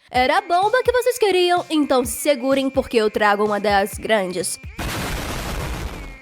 Era a bomba que vocês queriam, então se segurem porque eu trago uma das grandes.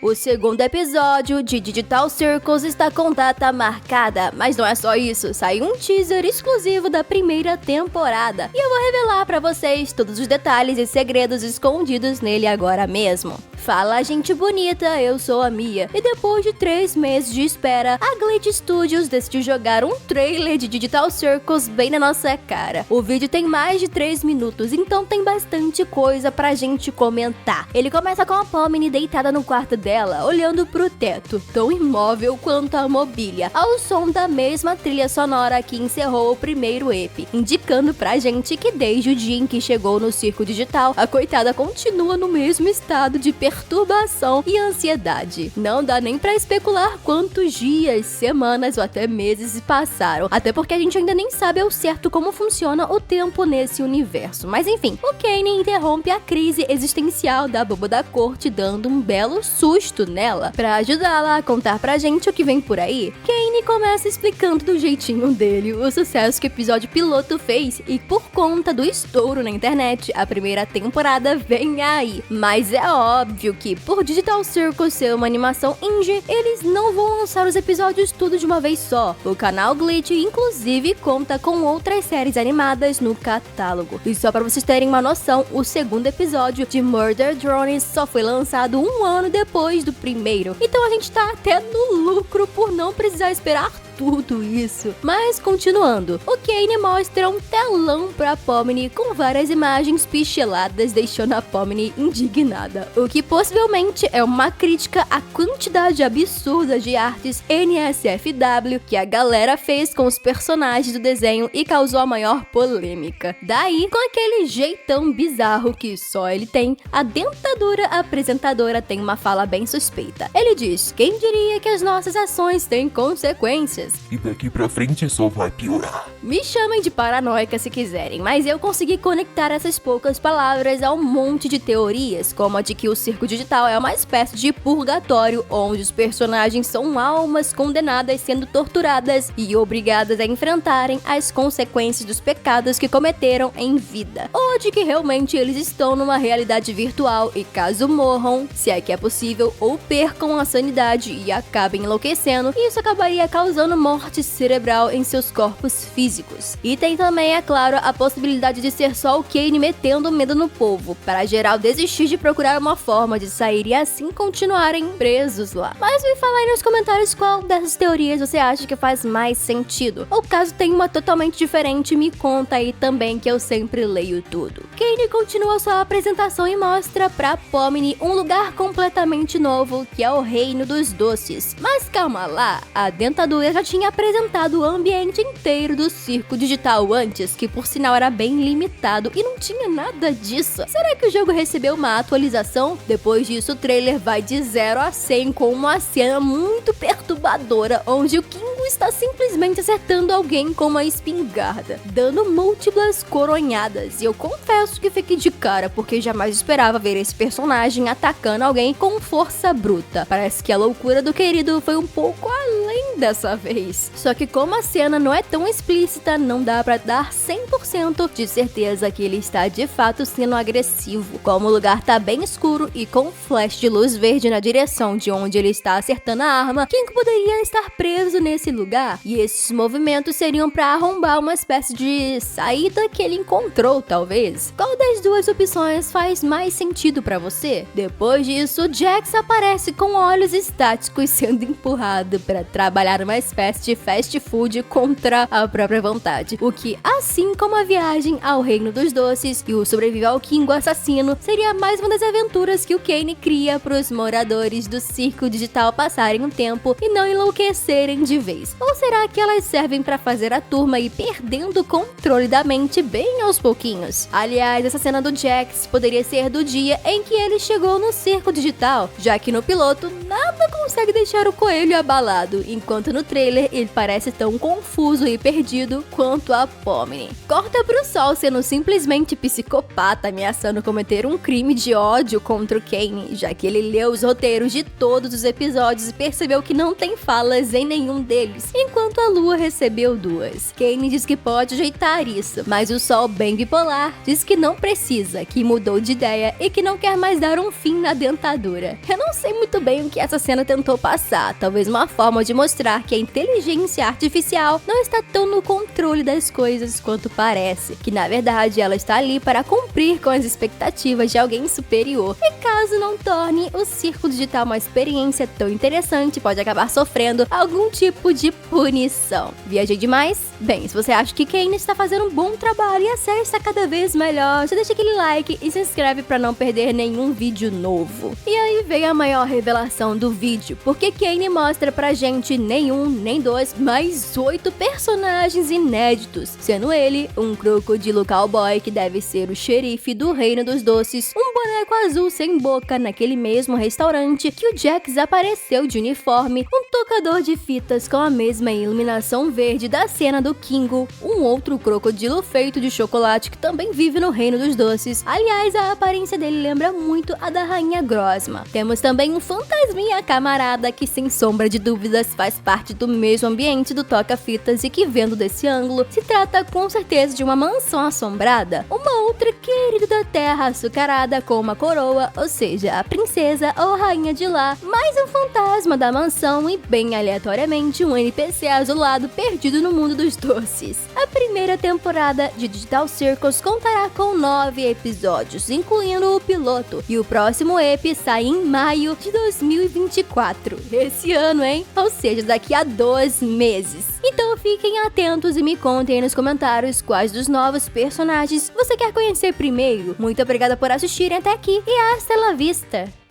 O segundo episódio de Digital Circus está com data marcada, mas não é só isso, saiu um teaser exclusivo da primeira temporada e eu vou revelar pra vocês todos os detalhes e segredos escondidos nele agora mesmo. Fala, gente bonita, eu sou a Mia, e depois de 3 meses de espera, a Glitch Studios decidiu jogar um trailer de Digital Circus bem na nossa cara. O vídeo tem mais de 3 minutos, então tem bastante coisa pra gente comentar. Ele começa com a Pomni deitada no quarto dela, olhando pro teto, tão imóvel quanto a mobília, ao som da mesma trilha sonora que encerrou o primeiro EP, indicando pra gente que desde o dia em que chegou no circo digital, a coitada continua no mesmo estado de perturbação e ansiedade. Não dá nem pra especular quantos dias, semanas ou até meses se passaram, até porque a gente ainda nem sabe ao certo como funciona o tempo nesse universo. Mas enfim, o Kane interrompe a crise existencial da boba da corte, dando um belo susto nela. Pra ajudá-la a contar pra gente o que vem por aí, Kane começa explicando do jeitinho dele o sucesso que o episódio piloto fez e por conta do estouro na internet, a primeira temporada vem aí. Mas é óbvio que, por Digital Circus ser uma animação indie, eles não vão lançar os episódios tudo de uma vez só. O canal Glitch, inclusive, conta com outras séries animadas no catálogo. E só pra vocês terem uma noção, o segundo episódio de Murder Drones só foi lançado 1 ano depois do primeiro. Então a gente tá até no lucro por não precisar esperar tudo isso. Mas continuando, o Kane mostra um telão pra Pomni com várias imagens picheladas, deixando a Pomni indignada, o que possivelmente é uma crítica à quantidade absurda de artes NSFW que a galera fez com os personagens do desenho e causou a maior polêmica. Daí, com aquele jeitão bizarro que só ele tem, a dentadura apresentadora tem uma fala bem suspeita. Ele diz: "Quem diria que as nossas ações têm consequências? E daqui pra frente só vai piorar." Me chamem de paranoica se quiserem, mas eu consegui conectar essas poucas palavras a um monte de teorias, como a de que o circo digital é uma espécie de purgatório, onde os personagens são almas condenadas sendo torturadas e obrigadas a enfrentarem as consequências dos pecados que cometeram em vida. Ou de que realmente eles estão numa realidade virtual e caso morram, se é que é possível, ou percam a sanidade e acabem enlouquecendo, isso acabaria causando morte cerebral em seus corpos físicos. E tem também, é claro, a possibilidade de ser só o Kane metendo medo no povo, para geral desistir de procurar uma forma de sair e assim continuarem presos lá. Mas me fala aí nos comentários qual dessas teorias você acha que faz mais sentido. Ou caso tenha uma totalmente diferente, me conta aí também que eu sempre leio tudo. Kane continua sua apresentação e mostra pra Pomni um lugar completamente novo, que é o Reino dos Doces. Mas calma lá, a dentadura já tinha apresentado o ambiente inteiro do circo digital antes, que por sinal era bem limitado e não tinha nada disso. Será que o jogo recebeu uma atualização? Depois disso, o trailer vai de 0 a 100 com uma cena muito perturbadora, onde o Kingo está simplesmente acertando alguém com uma espingarda, dando múltiplas coronhadas. E eu confesso que fiquei de cara, porque jamais esperava ver esse personagem atacando alguém com força bruta. Parece que a loucura do querido foi um pouco além dessa vez. Só que como a cena não é tão explícita, não dá pra dar 100% de certeza que ele está de fato sendo agressivo. Como o lugar tá bem escuro e com flash de luz verde na direção de onde ele está acertando a arma, quem poderia estar preso nesse lugar? E esses movimentos seriam pra arrombar uma espécie de saída que ele encontrou, talvez. Qual das duas opções faz mais sentido pra você? Depois disso, Jax aparece com olhos estáticos sendo empurrado pra trabalhar uma espécie de fast food contra a própria vontade. O que, assim como a viagem ao Reino dos Doces e o sobreviver ao Kingo assassino, seria mais uma das aventuras que o Kane cria para os moradores do circo digital passarem um tempo e não enlouquecerem de vez. Ou será que elas servem para fazer a turma ir perdendo o controle da mente bem aos pouquinhos? Aliás, essa cena do Jax poderia ser do dia em que ele chegou no circo digital, já que no piloto nada consegue deixar o coelho abalado, enquanto no trailer ele parece tão confuso e perdido quanto a Pomni. Corta pro Sol sendo simplesmente psicopata, ameaçando cometer um crime de ódio contra o Kane, já que ele leu os roteiros de todos os episódios e percebeu que não tem falas em nenhum deles. deles, enquanto a Lua recebeu 2. Kane diz que pode ajeitar isso, mas o Sol, bem bipolar, diz que não precisa, que mudou de ideia e que não quer mais dar um fim na dentadura. Eu não sei muito bem o que essa cena tentou passar, talvez uma forma de mostrar que a inteligência artificial não está tão no controle das coisas quanto parece, que na verdade ela está ali para cumprir com as expectativas de alguém superior, e caso não torne o Círculo Digital uma experiência tão interessante, pode acabar sofrendo algum tipo de punição. Viajei demais? Bem, se você acha que Kane está fazendo um bom trabalho e a série está cada vez melhor, já deixa aquele like e se inscreve para não perder nenhum vídeo novo. E aí veio a maior revelação do vídeo, porque Kane mostra pra gente nem 1, nem 2, mas 8 personagens inéditos, sendo ele um crocodilo cowboy que deve ser o xerife do Reino dos Doces, um boneco azul sem boca naquele mesmo restaurante que o Jax apareceu de uniforme, um tocador de fitas com a mesma iluminação verde da cena do Kingo, um outro crocodilo feito de chocolate que também vive no Reino dos Doces. Aliás, a aparência dele lembra muito a da Rainha Grosma. Temos também um fantasminha camarada que, sem sombra de dúvidas, faz parte do mesmo ambiente do Toca-Fitas e que, vendo desse ângulo, se trata com certeza de uma mansão assombrada, uma outra querida da terra açucarada com uma coroa, ou seja, a princesa ou rainha de lá, mais um fantasma da mansão e, bem aleatoriamente, um NPC azulado perdido no mundo dos doces. A primeira temporada de Digital Circus contará com 9 episódios, incluindo o piloto, e o próximo EP sai em maio de 2024. Esse ano, hein? Ou seja, daqui a 2 meses. Então fiquem atentos e me contem nos comentários quais dos novos personagens você quer conhecer primeiro. Muito obrigada por assistirem até aqui e hasta la vista!